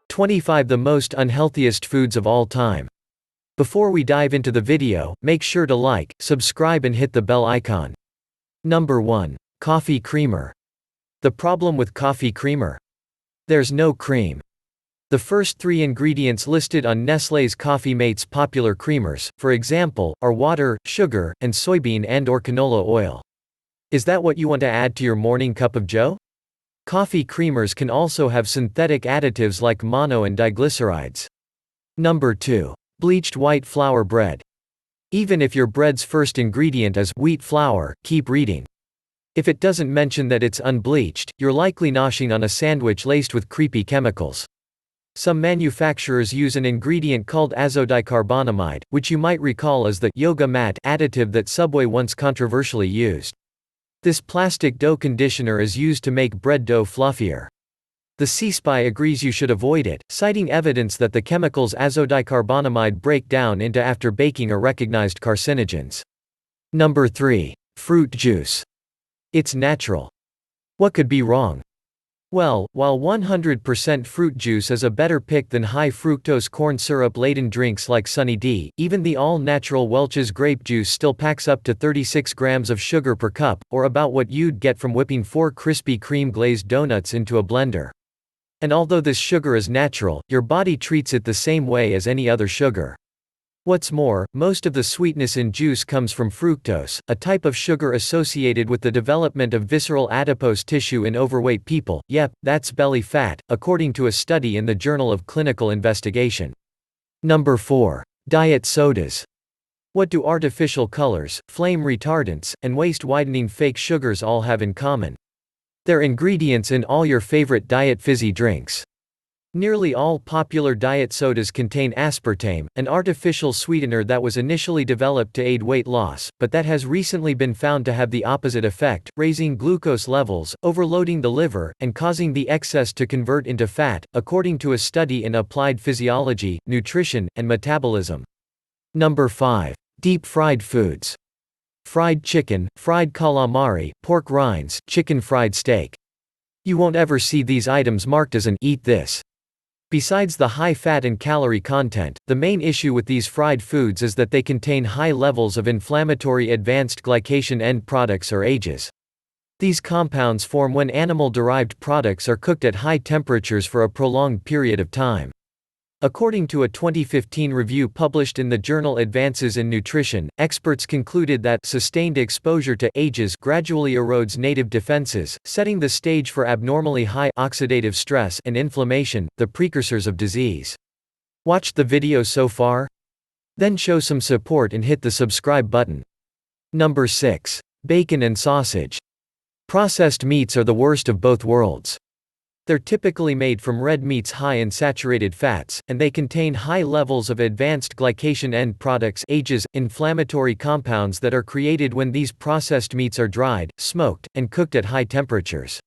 25 The most unhealthiest foods of all time. Before we dive into the video, make sure to like, subscribe and hit the bell icon. Number 1. Coffee creamer. The problem with coffee creamer? There's no cream. The first 3 ingredients listed on Nestlé's Coffee Mate's popular creamers, for example, are water, sugar, and soybean and/or canola oil. Is that what you want to add to your morning cup of joe? Coffee creamers can also have synthetic additives like mono and diglycerides. Number 2. Bleached white flour bread. Even if your bread's first ingredient is wheat flour, keep reading. If it doesn't mention that it's unbleached, you're likely noshing on a sandwich laced with creepy chemicals. Some manufacturers use an ingredient called azodicarbonamide, which you might recall as the yoga mat additive that Subway once controversially used. This plastic dough conditioner is used to make bread dough fluffier. The C-SPY agrees you should avoid it, citing evidence that the chemicals azodicarbonamide break down into after baking are recognized carcinogens. Number 3. Fruit juice. It's natural. What could be wrong? Well, while 100% fruit juice is a better pick than high-fructose corn syrup-laden drinks like Sunny D, even the all-natural Welch's grape juice still packs up to 36 grams of sugar per cup, or about what you'd get from whipping 4 Krispy Kreme glazed donuts into a blender. And although this sugar is natural, your body treats it the same way as any other sugar. What's more, most of the sweetness in juice comes from fructose, a type of sugar associated with the development of visceral adipose tissue in overweight people. Yep, that's belly fat, according to a study in the Journal of Clinical Investigation. Number 4. Diet sodas. What do artificial colors, flame retardants, and waist-widening fake sugars all have in common? They're ingredients in all your favorite diet fizzy drinks. Nearly all popular diet sodas contain aspartame, an artificial sweetener that was initially developed to aid weight loss, but that has recently been found to have the opposite effect, raising glucose levels, overloading the liver, and causing the excess to convert into fat, according to a study in Applied Physiology, Nutrition, and Metabolism. Number 5. Deep-fried foods. Fried chicken, fried calamari, pork rinds, chicken fried steak. You won't ever see these items marked as an "eat this." Besides the high fat and calorie content, the main issue with these fried foods is that they contain high levels of inflammatory advanced glycation end products or AGEs. These compounds form when animal-derived products are cooked at high temperatures for a prolonged period of time. According to a 2015 review published in the journal Advances in Nutrition, experts concluded that sustained exposure to AGEs gradually erodes native defenses, setting the stage for abnormally high oxidative stress and inflammation, the precursors of disease. Watched the video so far? Then show some support and hit the subscribe button. Number 6. Bacon and sausage. Processed meats are the worst of both worlds. They're typically made from red meats high in saturated fats, and they contain high levels of advanced glycation end products AGEs, inflammatory compounds that are created when these processed meats are dried, smoked, and cooked at high temperatures.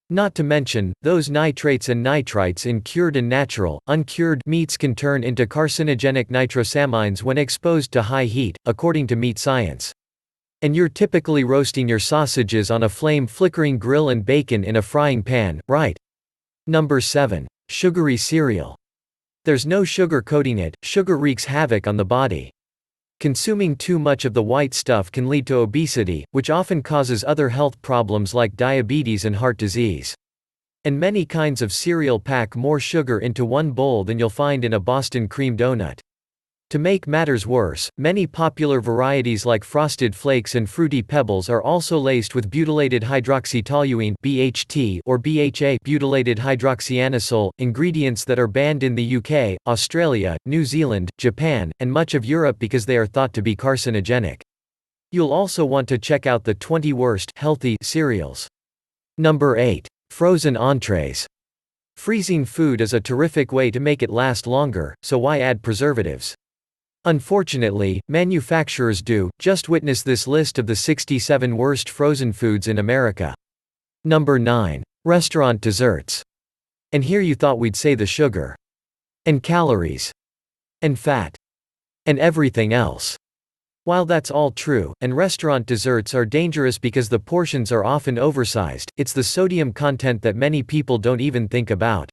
Not to mention, those nitrates and nitrites in cured and natural, uncured meats can turn into carcinogenic nitrosamines when exposed to high heat, according to Meat Science. And you're typically roasting your sausages on a flame-flickering grill and bacon in a frying pan, right? Number 7. Sugary cereal. There's no sugar coating it, sugar wreaks havoc on the body. Consuming too much of the white stuff can lead to obesity, which often causes other health problems like diabetes and heart disease. And many kinds of cereal pack more sugar into one bowl than you'll find in a Boston cream donut. To make matters worse, many popular varieties like Frosted Flakes and Fruity Pebbles are also laced with butylated hydroxytoluene (BHT) or BHA butylated hydroxyanisole, ingredients that are banned in the UK, Australia, New Zealand, Japan, and much of Europe because they are thought to be carcinogenic. You'll also want to check out the 20 worst healthy cereals. Number 8. Frozen entrees. Freezing food is a terrific way to make it last longer, so why add preservatives? Unfortunately, manufacturers do. Just witness this list of the 67 worst frozen foods in America. Number 9. Restaurant desserts. And here you thought we'd say the sugar. And calories. And fat. And everything else. While that's all true, and restaurant desserts are dangerous because the portions are often oversized, it's the sodium content that many people don't even think about.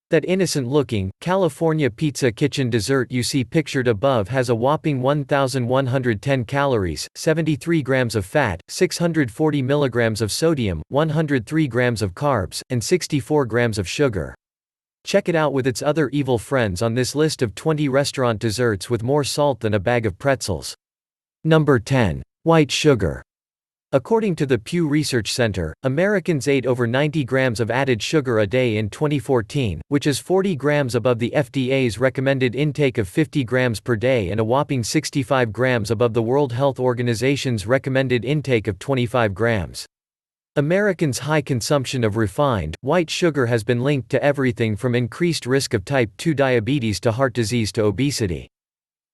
That innocent-looking, California Pizza Kitchen dessert you see pictured above has a whopping 1,110 calories, 73 grams of fat, 640 milligrams of sodium, 103 grams of carbs, and 64 grams of sugar. Check it out with its other evil friends on this list of 20 restaurant desserts with more salt than a bag of pretzels. Number 10. White sugar. According to the Pew Research Center, Americans ate over 90 grams of added sugar a day in 2014, which is 40 grams above the FDA's recommended intake of 50 grams per day and a whopping 65 grams above the World Health Organization's recommended intake of 25 grams. Americans' high consumption of refined, white sugar has been linked to everything from increased risk of type 2 diabetes to heart disease to obesity.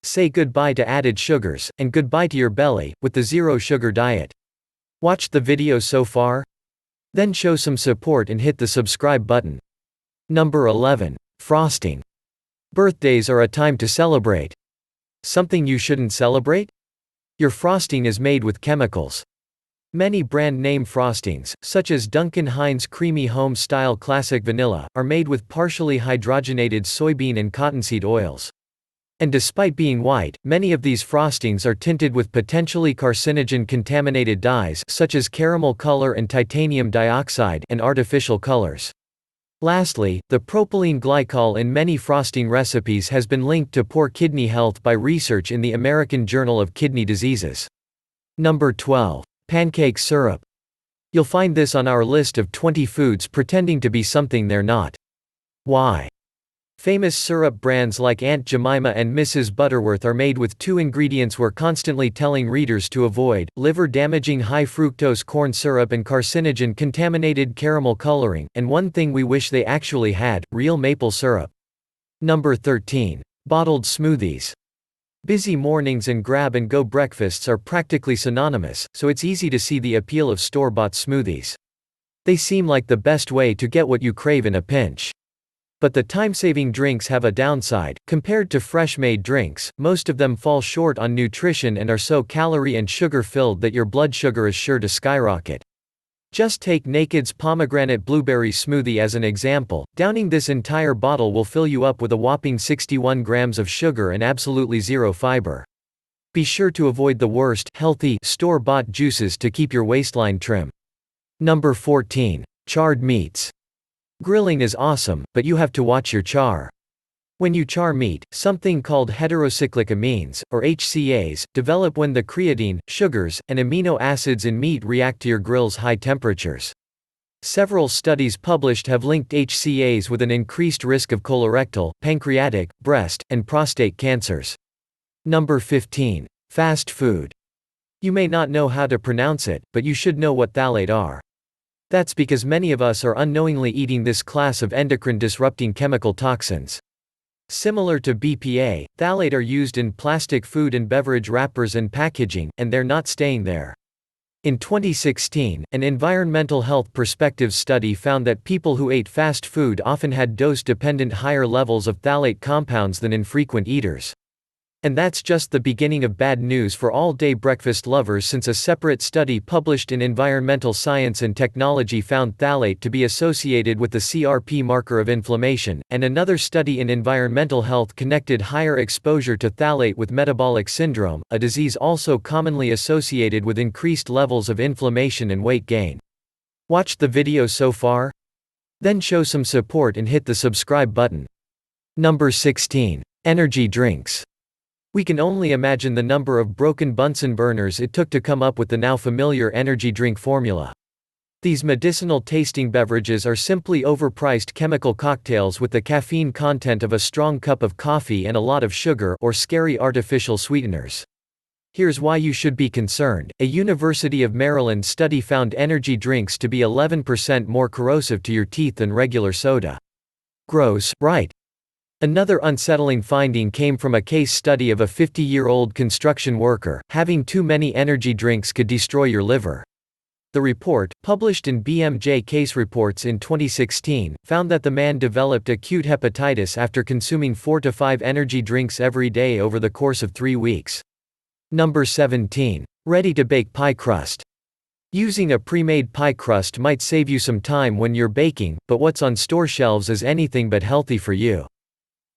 Say goodbye to added sugars, and goodbye to your belly, with the zero sugar diet. Watched the video so far? Then show some support and hit the subscribe button. Number 11. Frosting. Birthdays are a time to celebrate. Something you shouldn't celebrate? Your frosting is made with chemicals. Many brand name frostings, such as Duncan Hines Creamy Home Style Classic Vanilla, are made with partially hydrogenated soybean and cottonseed oils. And despite being white, many of these frostings are tinted with potentially carcinogen-contaminated dyes such as caramel color and titanium dioxide and artificial colors. Lastly, the propylene glycol in many frosting recipes has been linked to poor kidney health by research in the American Journal of Kidney Diseases. Number 12. Pancake syrup. You'll find this on our list of 20 foods pretending to be something they're not. Why? Famous syrup brands like Aunt Jemima and Mrs. Butterworth are made with two ingredients we're constantly telling readers to avoid: liver-damaging high-fructose corn syrup and carcinogen-contaminated caramel coloring, and one thing we wish they actually had: real maple syrup. Number 13. Bottled smoothies. Busy mornings and grab-and-go breakfasts are practically synonymous, so it's easy to see the appeal of store-bought smoothies. They seem like the best way to get what you crave in a pinch. But the time-saving drinks have a downside. Compared to fresh-made drinks, most of them fall short on nutrition and are so calorie and sugar-filled that your blood sugar is sure to skyrocket. Just take Naked's pomegranate blueberry smoothie as an example. Downing this entire bottle will fill you up with a whopping 61 grams of sugar and absolutely zero fiber. Be sure to avoid the worst, healthy, store-bought juices to keep your waistline trim. Number 14. Charred meats. Grilling is awesome, but you have to watch your char. When you char meat, something called heterocyclic amines, or HCAs, develop when the creatine, sugars, and amino acids in meat react to your grill's high temperatures. Several studies published have linked HCAs with an increased risk of colorectal, pancreatic, breast, and prostate cancers. Number 15. Fast food. You may not know how to pronounce it, but you should know what phthalates are. That's because many of us are unknowingly eating this class of endocrine-disrupting chemical toxins. Similar to BPA, phthalates are used in plastic food and beverage wrappers and packaging, and they're not staying there. In 2016, an environmental health perspectives study found that people who ate fast food often had dose-dependent higher levels of phthalate compounds than infrequent eaters. And that's just the beginning of bad news for all-day breakfast lovers, since a separate study published in Environmental Science and Technology found phthalate to be associated with the CRP marker of inflammation, and another study in Environmental Health connected higher exposure to phthalate with metabolic syndrome, a disease also commonly associated with increased levels of inflammation and weight gain. Watched the video so far? Then show some support and hit the subscribe button. Number 16. Energy drinks. We can only imagine the number of broken Bunsen burners it took to come up with the now familiar energy drink formula. These medicinal-tasting beverages are simply overpriced chemical cocktails with the caffeine content of a strong cup of coffee and a lot of sugar or scary artificial sweeteners. Here's why you should be concerned. A University of Maryland study found energy drinks to be 11% more corrosive to your teeth than regular soda. Gross, right? Another unsettling finding came from a case study of a 50-year-old construction worker. Having too many energy drinks could destroy your liver. The report, published in BMJ Case Reports in 2016, found that the man developed acute hepatitis after consuming 4 to 5 energy drinks every day over the course of 3 weeks. Number 17. Ready-to-bake pie crust. Using a pre-made pie crust might save you some time when you're baking, but what's on store shelves is anything but healthy for you.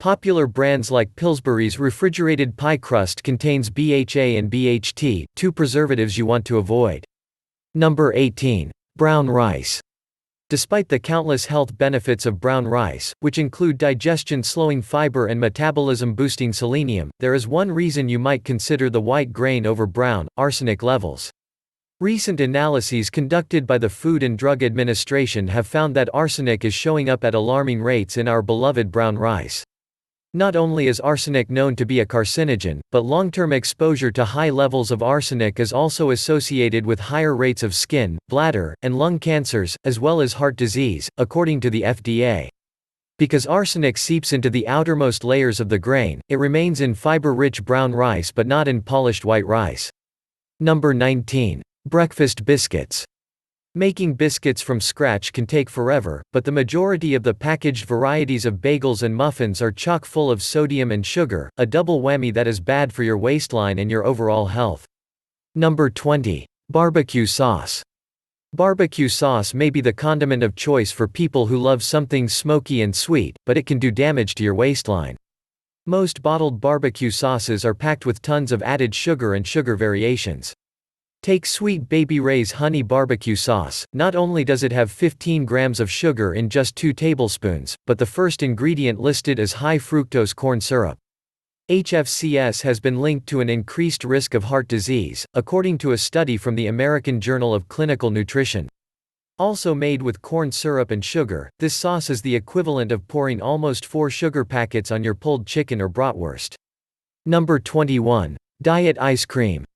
Popular brands like Pillsbury's refrigerated pie crust contains BHA and BHT, two preservatives you want to avoid. Number 18. Brown rice. Despite the countless health benefits of brown rice, which include digestion-slowing fiber and metabolism-boosting selenium, there is one reason you might consider the white grain over brown: arsenic levels. Recent analyses conducted by the Food and Drug Administration have found that arsenic is showing up at alarming rates in our beloved brown rice. Not only is arsenic known to be a carcinogen, but long-term exposure to high levels of arsenic is also associated with higher rates of skin, bladder, and lung cancers, as well as heart disease, according to the FDA. Because arsenic seeps into the outermost layers of the grain, it remains in fiber-rich brown rice but not in polished white rice. Number 19. Breakfast biscuits. Making biscuits from scratch can take forever, but the majority of the packaged varieties of bagels and muffins are chock full of sodium and sugar, a double whammy that is bad for your waistline and your overall health. Number 20. Barbecue sauce. Barbecue sauce may be the condiment of choice for people who love something smoky and sweet, but it can do damage to your waistline. Most bottled barbecue sauces are packed with tons of added sugar and sugar variations. Take Sweet Baby Ray's honey barbecue sauce. Not only does it have 15 grams of sugar in just 2 tablespoons, but the first ingredient listed is high fructose corn syrup. HFCS has been linked to an increased risk of heart disease, according to a study from the American Journal of Clinical Nutrition. Also made with corn syrup and sugar, this sauce is the equivalent of pouring almost 4 sugar packets on your pulled chicken or bratwurst. Number 21. Diet ice cream.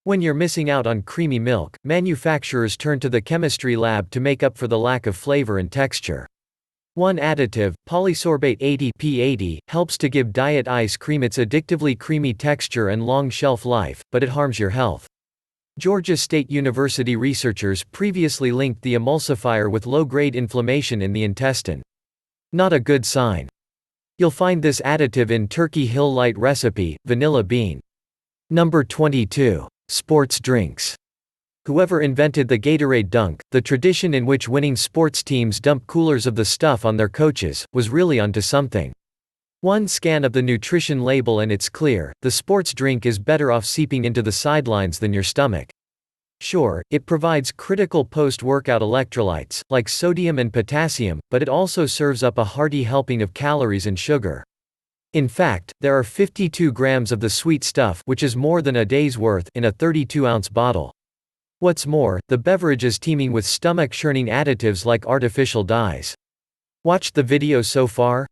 When you're missing out on creamy milk, manufacturers turn to the chemistry lab to make up for the lack of flavor and texture. One additive, polysorbate 80 P80, helps to give diet ice cream its addictively creamy texture and long shelf life, but it harms your health. Georgia State University researchers previously linked the emulsifier with low-grade inflammation in the intestine. Not a good sign. You'll find this additive in Turkey Hill Light recipe, vanilla bean. Number 22. Sports drinks. Whoever invented the Gatorade dunk, the tradition in which winning sports teams dump coolers of the stuff on their coaches, was really onto something. One scan of the nutrition label and it's clear: the sports drink is better off seeping into the sidelines than your stomach. Sure, it provides critical post-workout electrolytes, like sodium and potassium, but it also serves up a hearty helping of calories and sugar. In fact, there are 52 grams of the sweet stuff, which is more than a day's worth, in a 32-ounce bottle. What's more, the beverage is teeming with stomach-churning additives like artificial dyes. Watched the video so far?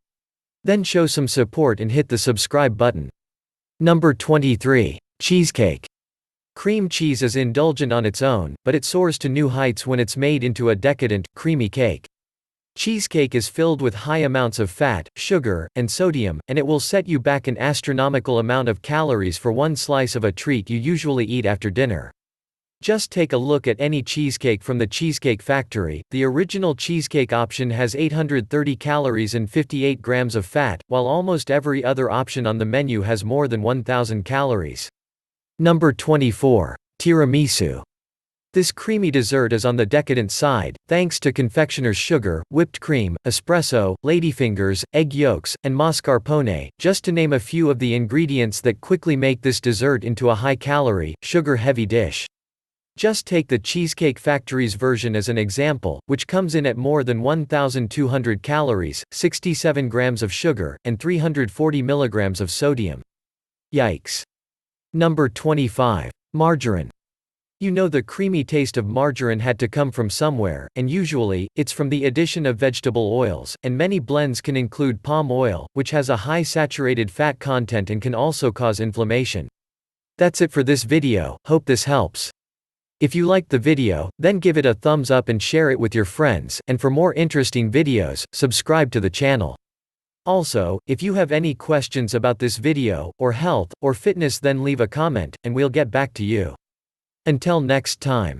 Then show some support and hit the subscribe button. Number 23. Cheesecake. Cream cheese is indulgent on its own, but it soars to new heights when it's made into a decadent, creamy cake. Cheesecake is filled with high amounts of fat, sugar, and sodium, and it will set you back an astronomical amount of calories for one slice of a treat you usually eat after dinner. Just take a look at any cheesecake from the Cheesecake Factory. The original cheesecake option has 830 calories and 58 grams of fat, while almost every other option on the menu has more than 1,000 calories. Number 24. Tiramisu. This creamy dessert is on the decadent side, thanks to confectioner's sugar, whipped cream, espresso, ladyfingers, egg yolks, and mascarpone, just to name a few of the ingredients that quickly make this dessert into a high-calorie, sugar-heavy dish. Just take the Cheesecake Factory's version as an example, which comes in at more than 1,200 calories, 67 grams of sugar, and 340 milligrams of sodium. Yikes. Number 25. Margarine. You know the creamy taste of margarine had to come from somewhere, and usually, it's from the addition of vegetable oils, and many blends can include palm oil, which has a high saturated fat content and can also cause inflammation. That's it for this video, hope this helps. If you liked the video, then give it a thumbs up and share it with your friends, and for more interesting videos, subscribe to the channel. Also, if you have any questions about this video, or health, or fitness, then leave a comment, and we'll get back to you. Until next time.